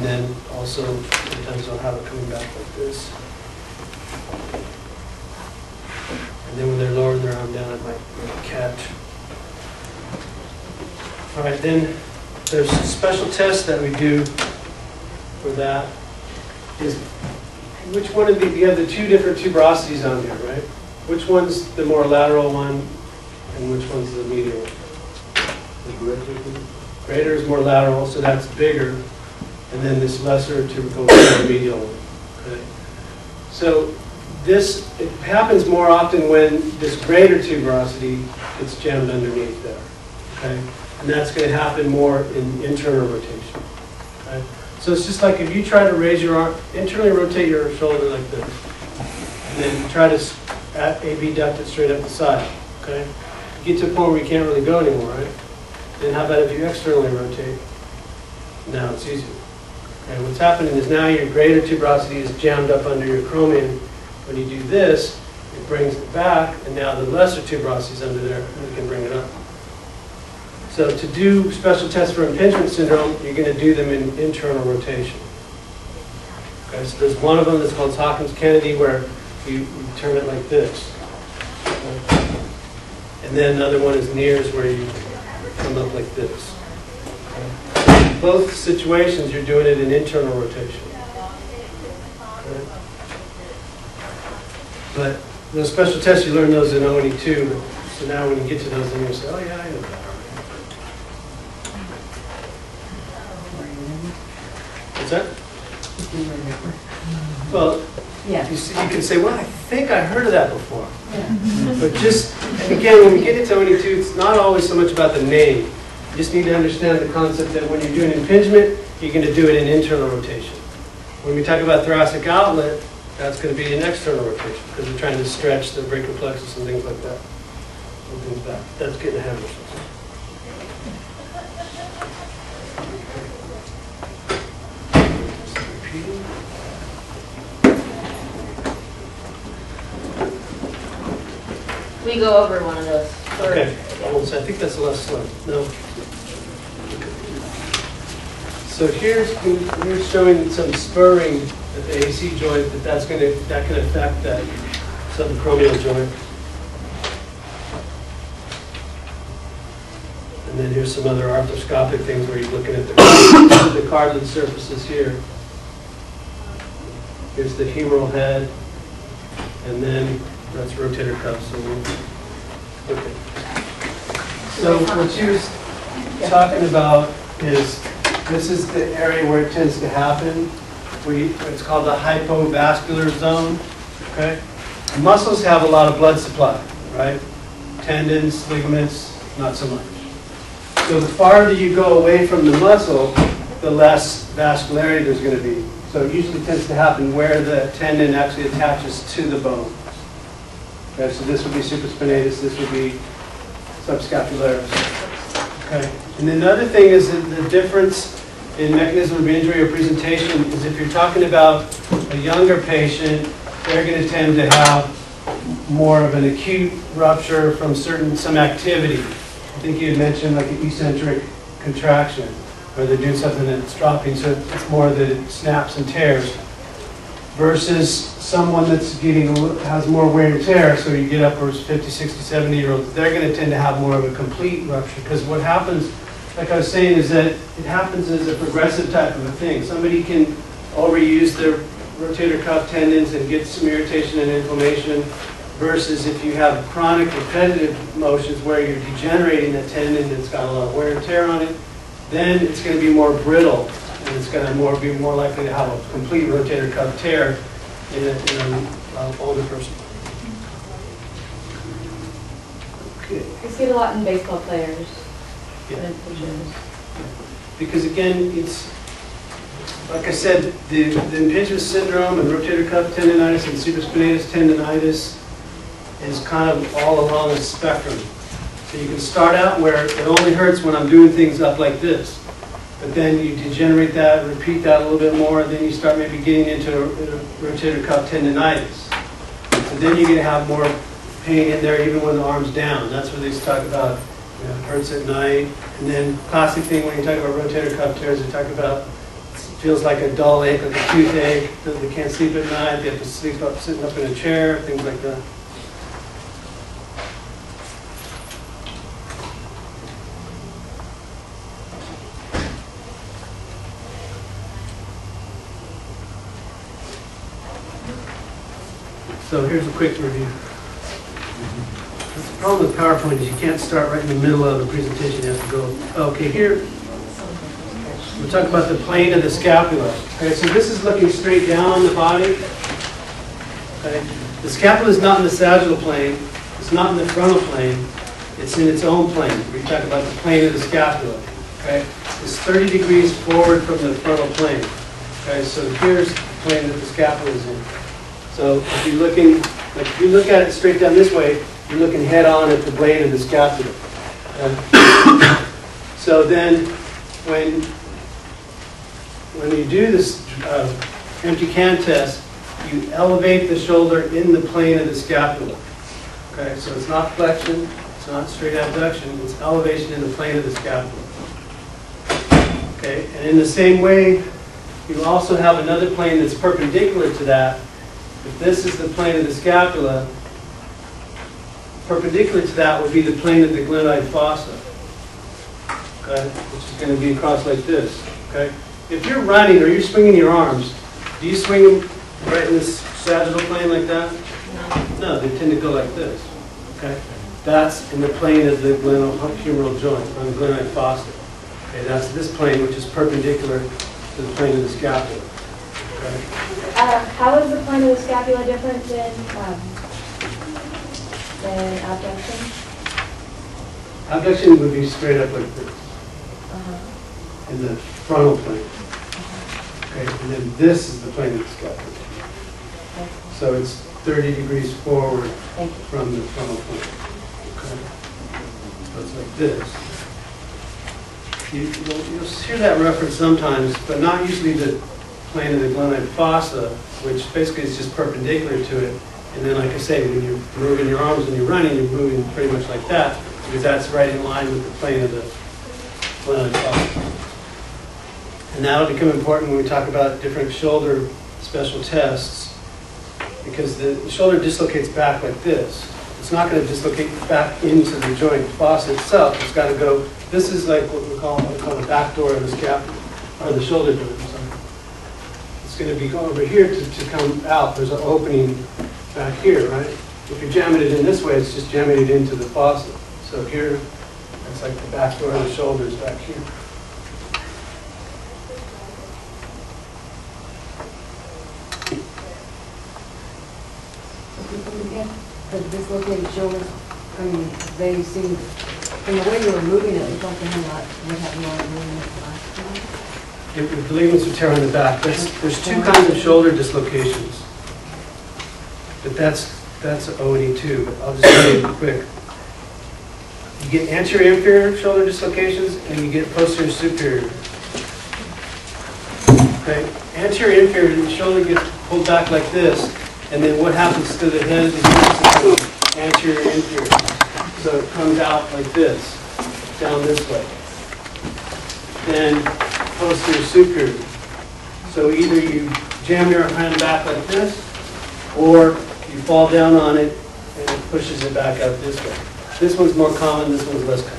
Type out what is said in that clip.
then also sometimes I'll have it coming back like this. And then when they're lowering their arm down, it might catch. All right, then there's a special test that we do for that. Is which one of you have the two different tuberosities on here, right? Which one's the more lateral one, and which one's the medial one? The greater is more lateral, so that's bigger, and then this lesser tubercle is more medial one. Okay. So this it happens more often when this greater tuberosity gets jammed underneath there. Okay, and that's going to happen more in internal rotation. Okay. So it's just like if you try to raise your arm, internally rotate your shoulder like this, and then try to abduct it straight up the side, okay? You get to a point where you can't really go anymore, right? Then how about if you externally rotate? Now it's easier. Okay, what's happening is now your greater tuberosity is jammed up under your acromion. When you do this, it brings it back, and now the lesser tuberosity is under there, and we can bring it up. So to do special tests for impingement syndrome, you're going to do them in internal rotation. Okay, so there's one of them that's called Hawkins-Kennedy where you turn it like this. Okay. And then another one is Nears where you come up like this. Okay. Both situations, you're doing it in internal rotation. Okay. But those special tests, you learn those in ONE2. So now when you get to those, then you say, oh yeah, I know that. What's that? Well, yeah. You can say, well, I think I heard of that before. Yeah. But just, and again, when we get into ONE2, it's not always so much about the name. You just need to understand the concept that when you're doing impingement, you're going to do it in internal rotation. When we talk about thoracic outlet, that's going to be in external rotation because we're trying to stretch the brachial plexus and things like that. And things back. That's getting ahead of ourselves. We go over one of those. Okay. I think that's the last slide. No. So here's showing some spurring at the AC joint that can affect that subacromial joint. And then here's some other arthroscopic things where you're looking at the cartilage surfaces here. Here's the humeral head, and then that's rotator cuff. Okay. So what she was talking about is this is the area where it tends to happen. It's called the hypovascular zone. Okay. Muscles have a lot of blood supply, right? Tendons, ligaments, not so much. So the farther you go away from the muscle, the less vascularity there's going to be. So it usually tends to happen where the tendon actually attaches to the bone. Okay, so this would be supraspinatus, this would be subscapularis. Okay, and then the other thing is that the difference in mechanism of injury or presentation is if you're talking about a younger patient, they're going to tend to have more of an acute rupture from some activity. I think you had mentioned like an eccentric contraction, where they're doing something that's dropping, so it's more that it snaps and tears, versus someone that's has more wear and tear, so you get upwards 50, 60, 70-year-olds, they're going to tend to have more of a complete rupture, because what happens, like I was saying, is that it happens as a progressive type of a thing. Somebody can overuse their rotator cuff tendons and get some irritation and inflammation, versus if you have chronic repetitive motions where you're degenerating the tendon that's got a lot of wear and tear on it, then it's going to be more brittle, and it's going to be more likely to have a complete rotator cuff tear in an older person. Okay. I see it a lot in baseball players. Yeah. Because again, it's like I said, the impingement syndrome and rotator cuff tendonitis and supraspinatus tendonitis is kind of all along a spectrum. So you can start out where it only hurts when I'm doing things up like this. But then you degenerate that, repeat that a little bit more, and then you start maybe getting into rotator cuff tendonitis. So then you're going to have more pain in there even when the arm's down. That's where they talk about, it hurts at night. And then classic thing when you talk about rotator cuff tears, they talk about feels like a dull ache, like a toothache, they can't sleep at night, they have to sleep up, sitting up in a chair, things like that. So here's a quick review. The problem with PowerPoint is you can't start right in the middle of the presentation, you have to go, okay, here, we'll talk about the plane of the scapula. Okay, so this is looking straight down on the body. Okay, the scapula is not in the sagittal plane, it's not in the frontal plane, it's in its own plane. We talk about the plane of the scapula. Okay, it's 30 degrees forward from the frontal plane. Okay, so here's the plane that the scapula is in. So if you're looking, like if you look at it straight down this way, you're looking head on at the blade of the scapula. So then when you do this empty can test, you elevate the shoulder in the plane of the scapula. Okay, so it's not flexion, it's not straight abduction, it's elevation in the plane of the scapula. Okay, and in the same way, you also have another plane that's perpendicular to that. If this is the plane of the scapula, perpendicular to that would be the plane of the glenoid fossa, okay, which is going to be across like this. Okay, if you're running or you're swinging your arms, do you swing them right in this sagittal plane like that? No, they tend to go like this. Okay, that's in the plane of the glenohumeral joint, on the glenoid fossa. Okay, that's this plane, which is perpendicular to the plane of the scapula. Okay. How is the plane of the scapula different than abduction? Abduction would be straight up like this, in the frontal plane. Okay, and then this is the plane of the scapula. So it's 30 degrees forward from the frontal plane. Okay, so it's like this. You'll hear that reference sometimes, but not usually the plane of the glenoid fossa, which basically is just perpendicular to it. And then, like I say, when you're moving your arms and you're running, you're moving pretty much like that, because that's right in line with the plane of the glenoid fossa. And that'll become important when we talk about different shoulder special tests, because the shoulder dislocates back like this. It's not going to dislocate back into the joint fossa itself. It's got to go. This is like what we call the back door of the scapula, or the shoulder joint. It's going to be over here to come out. There's an opening back here, right? If you're jamming it in this way, it's just jamming it into the fossa. So here, it's like the back door of the shoulders back here. The dislocated shoulders, I mean, they seem, from the way you were moving it, it looked like they would have more movement last time. If the ligaments would tear on the back, there's two kinds of shoulder dislocations. But that's ONE2. But I'll just tell you quick. You get anterior-inferior shoulder dislocations, and you get posterior-superior. Okay, anterior-inferior, the shoulder gets pulled back like this, and then what happens to the head is anterior-inferior. So it comes out like this, down this way. Then posterior-superior. So either you jam your hand back like this, or you fall down on it and it pushes it back out this way. This one's more common, this one's less common.